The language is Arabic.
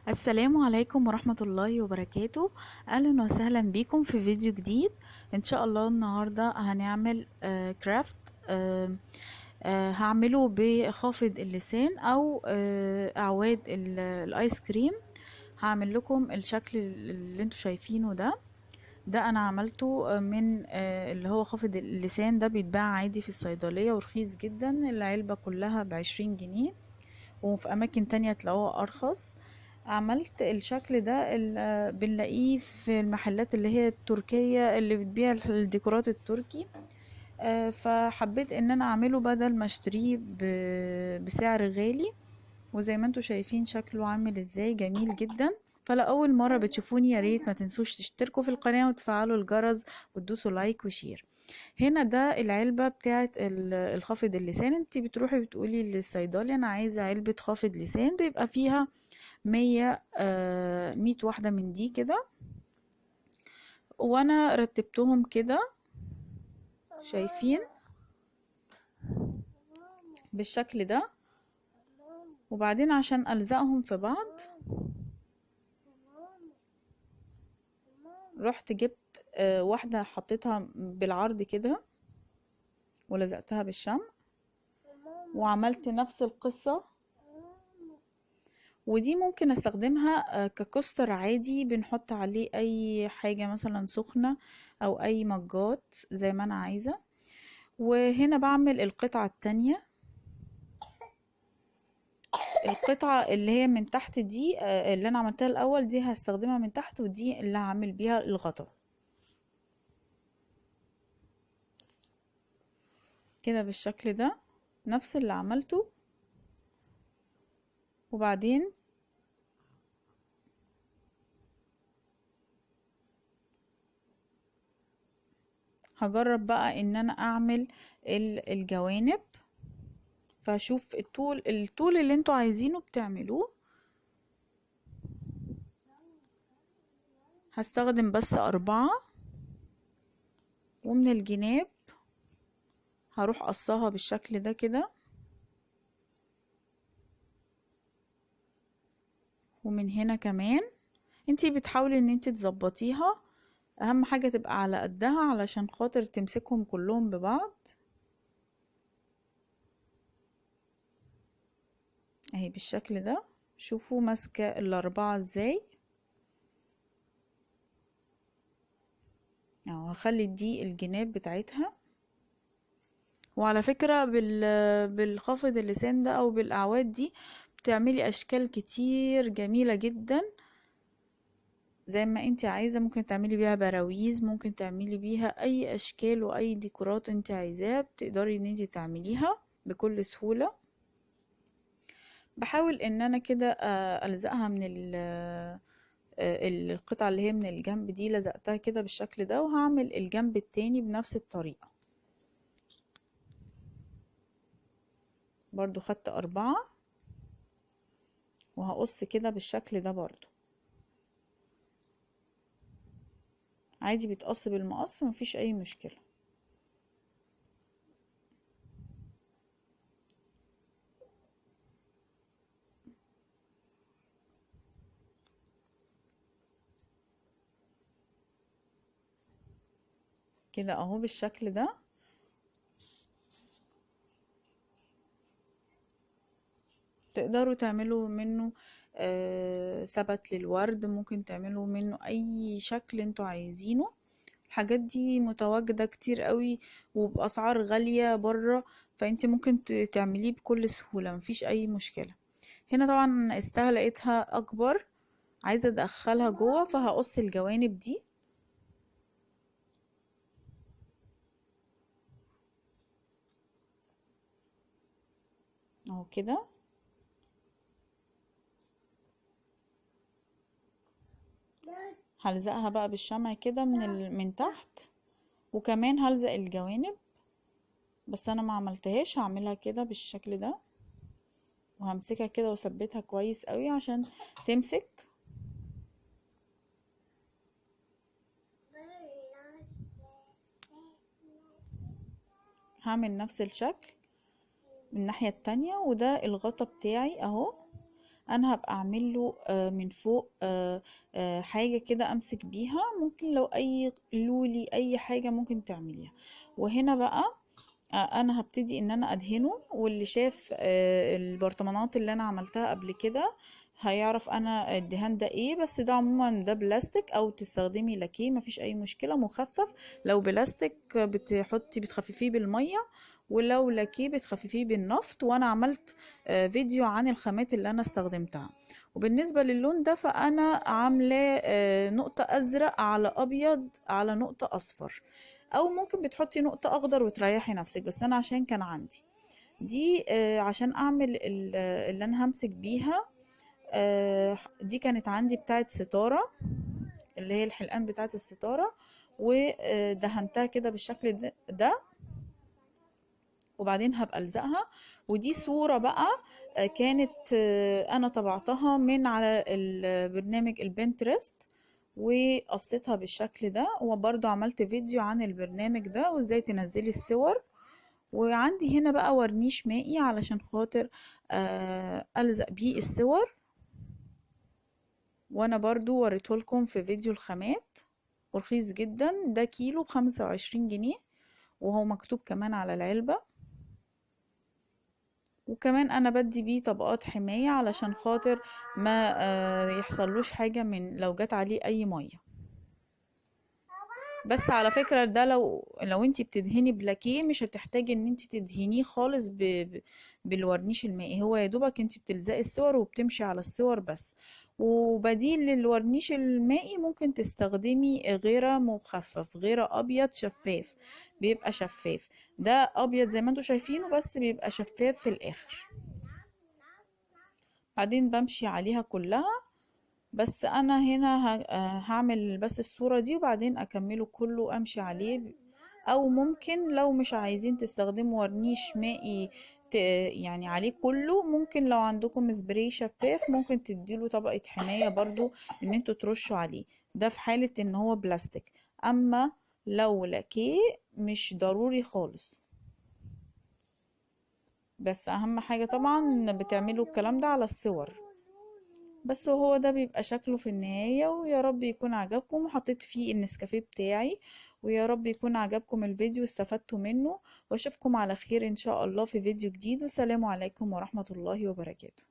السلام عليكم ورحمة الله وبركاته. أهلا وسهلا بكم في فيديو جديد. إن شاء الله النهاردة هنعمل كرافت. هعمله بخافض اللسان أو أعواد الآيس كريم. هعمل لكم الشكل اللي انتوا شايفينه ده أنا عملته من اللي هو خافض اللسان. ده بيتباع عادي في الصيدلية ورخيص جدا، العلبة كلها ب20 جنيه، وفي اماكن تانية تلاقوها ارخص. عملت الشكل ده بنلاقيه في المحلات اللي هي التركية اللي بتبيع الديكورات التركي. فحبيت ان انا اعمله بدل ما اشتريه بسعر غالي. وزي ما انتوا شايفين شكله عامل ازاي، جميل جدا. فلو اول مرة بتشوفوني يا ريت ما تنسوش تشتركوا في القناة وتفعلوا الجرس وتدوسوا لايك وشير. هنا ده العلبة بتاعت الخافض اللسان. انتي بتروحي بتقولي للصيدلي انا عايزة علبة خافض لسان، بيبقى فيها 100 واحدة من دي كده. وانا رتبتهم كده، شايفين بالشكل ده. وبعدين عشان ألزقهم في بعض رحت جبت واحدة حطيتها بالعرض كده ولزقتها بالشمع، وعملت نفس القصة. ودي ممكن استخدمها ككوستر عادي، بنحط عليه اي حاجة مثلا سخنة او اي مجات زي ما انا عايزة. وهنا بعمل القطعة التانية، القطعة اللي هي من تحت دي اللي انا عملتها الاول دي هستخدمها من تحت، ودي اللي هعمل بيها الغطا كده بالشكل ده، نفس اللي عملته. وبعدين هجرب بقى ان انا اعمل الجوانب. فاشوف الطول اللي انتوا عايزينه بتعملوه. هستخدم بس 4، ومن الجناب هروح قصها بالشكل ده كده، ومن هنا كمان. انتي بتحاولي ان انتي تظبطيها، اهم حاجة تبقى على قدها علشان خاطر تمسكهم كلهم ببعض. اهي بالشكل ده. شوفوا ماسكة ال4 ازاي. اهو هخلي دي الجناب بتاعتها. وعلى فكرة بالخفض اللسان ده او بالاعواد دي بتعملي اشكال كتير جميلة جدا زي ما انت عايزة. ممكن تعملي بيها براويز، ممكن تعملي بيها اي اشكال واي ديكورات انت عايزاها، بتقدري ان انت تعمليها بكل سهولة. بحاول ان انا كده الزقها من القطعة اللي هي من الجنب دي، لزقتها كده بالشكل ده. وهعمل الجنب التاني بنفس الطريقة. برضو خدت 4 وهقص كده بالشكل ده. برضو عادي بيتقص بالمقص، مفيش اي مشكلة. كده اهو بالشكل ده. تقدروا تعملوا منه سبت للورد، ممكن تعملوا منه اي شكل انتوا عايزينه. الحاجات دي متواجدة كتير قوي وبأسعار غالية برا، فانت ممكن تعمليه بكل سهولة، مفيش اي مشكلة. هنا طبعا قستها لقيتها اكبر، عايزة ادخلها جوه، فهقص الجوانب دي اهو كده. هلزقها بقى بالشمع كده من تحت، وكمان هلزق الجوانب. بس انا ما عملتهاش، هعملها كده بالشكل ده، وهمسكها كده واثبتها كويس قوي عشان تمسك. هعمل نفس الشكل من الناحية التانية. وده الغطا بتاعي اهو. انا هبقى اعمل له من فوق حاجة كده امسك بيها، ممكن لو اي لولي اي حاجة ممكن تعمليها. وهنا بقى انا هبتدي ان انا ادهنه، واللي شاف البرطمانات اللي انا عملتها قبل كده هيعرف انا الدهان ده ايه. بس ده عموما ده بلاستيك، او تستخدمي لاكيه مفيش اي مشكلة، مخفف. لو بلاستيك بتخففيه بالمية، ولو لاكيه بتخففيه بالنفط. وانا عملت فيديو عن الخامات اللي انا استخدمتها. وبالنسبة للون ده فانا عاملة نقطة ازرق على ابيض على نقطة اصفر، او ممكن بتحطي نقطة اخضر وتريحي نفسك. بس انا عشان كان عندي دي عشان اعمل اللي انا همسك بيها. دي كانت عندي بتاعت ستارة، اللي هي الحلقان بتاعت الستارة، ودهنتها كده بالشكل ده. وبعدين هبقى الزقها. ودي صورة بقى كانت انا طبعتها من على البرنامج البنترست، وقصيتها بالشكل ده. وبرضو عملت فيديو عن البرنامج ده وازاي تنزلي الصور. وعندي هنا بقى ورنيش مائي علشان خاطر ألزق بيه الصور. وانا برضو وريته لكم في فيديو الخامات، ورخيص جدا، ده كيلو ب25 جنيه، وهو مكتوب كمان على العلبة. وكمان انا بدي بيه طبقات حماية علشان خاطر ما يحصلوش حاجة من لو جت عليه اي مية. بس على فكرة ده لو انتي بتدهني بلاكيه مش هتحتاجي ان انتي تدهنيه خالص بالورنيش المائي. هو يا دوبك انتي بتلزقي الصور وبتمشي على الصور بس. وبديل للورنيش المائي ممكن تستخدمي غيرة مخفف، غيرة ابيض شفاف، بيبقى شفاف. ده ابيض زي ما انتوا شايفينه بس بيبقى شفاف في الاخر. بعدين بمشي عليها كلها. بس انا هنا هعمل بس الصورة دي وبعدين اكمله كله امشي عليه. او ممكن لو مش عايزين تستخدموا ورنيش مائي يعني عليه كله، ممكن لو عندكم سبراي شفاف ممكن تديله طبقة حماية برضو ان انتوا ترشوا عليه. ده في حالة ان هو بلاستيك. اما لو لاكيه مش ضروري خالص. بس اهم حاجة طبعا بتعملوا الكلام ده على الصور بس. وهو ده بيبقى شكله في النهاية. ويا رب يكون عجبكم. وحطيت فيه النسكافيه بتاعي. ويا رب يكون عجبكم الفيديو واستفدتوا منه. واشوفكم على خير ان شاء الله في فيديو جديد. والسلام عليكم ورحمة الله وبركاته.